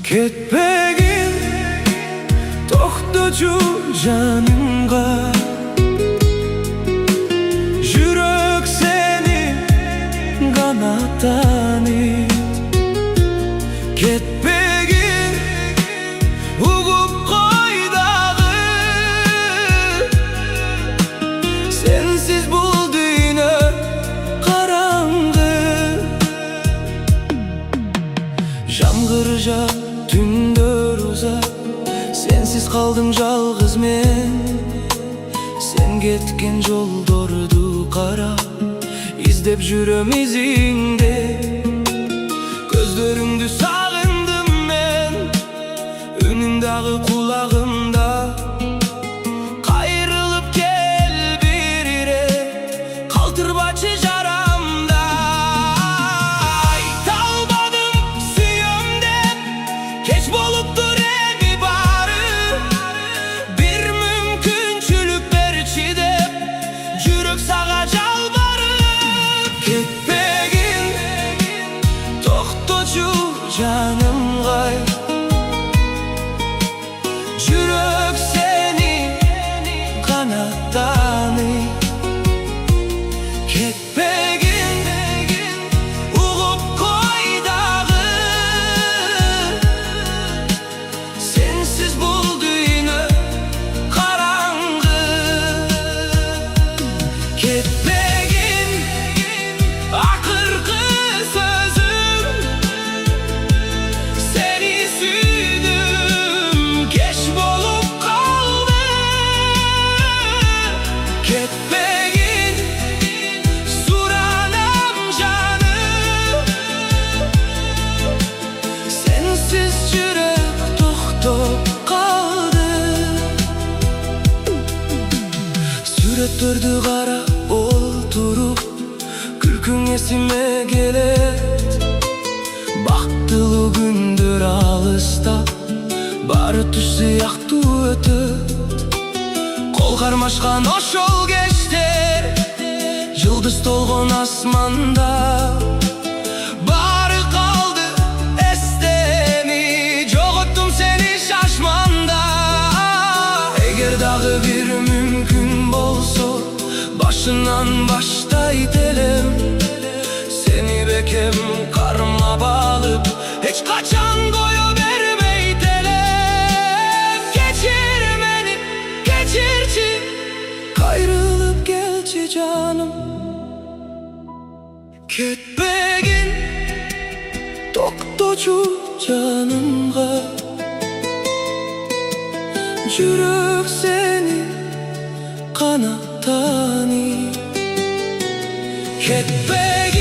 Ketpegin to'xtochu janimga, yürek seni gana tanıyt. Ketpegin ugup koydağı, sensiz bul dünya karangı. Jamgırja tündür uzak, sensiz kaldım жалгыз men. Sen ketken жолдорду карап, издеп жүрөм изиңде. Gözlөрүңдү сагындым мен, үнүң дагы кулагымда. Кайрылып кел бир ирет, калтырбачы жарамда. Айта албадым сүйөм деп, кеч болуптур эми баары. Бир мүмкүнчүлүк берчи деп, жүрөк сага жалбарып. Кетпегин токточу жанымга, жүрөк сени канаттаныйт. Кетпегин угуп кой дагы, сенсиз бул дүйнө караңгы. Кетпегин акыркы сөзүм, seni süydüm, geç bolup kaldı. Ketpegin suranam canım, sensiz yürek toktop kaldı. Сүрөттөрдү карап олтуруп, күлкүң эсиме келет. Бактылуу күндөр алыста, баары түш сыяктуу өтөт. Кол кармашкан ошол кечте, жылдыз толгон асманда. Баары калды эстеми, жоготтум сени шашманда. Эгер дагы бир мүмкүн болсо, башынан баштайт элем. Seni bekem karma bağlıp, hiç kaçan koyu vermeyt elem. Geçir beni, geçirçi, kayrılıp gelçi canım. Ketpegin toktoçu canımga, yürek seni kanat tanıyt. Ketpegin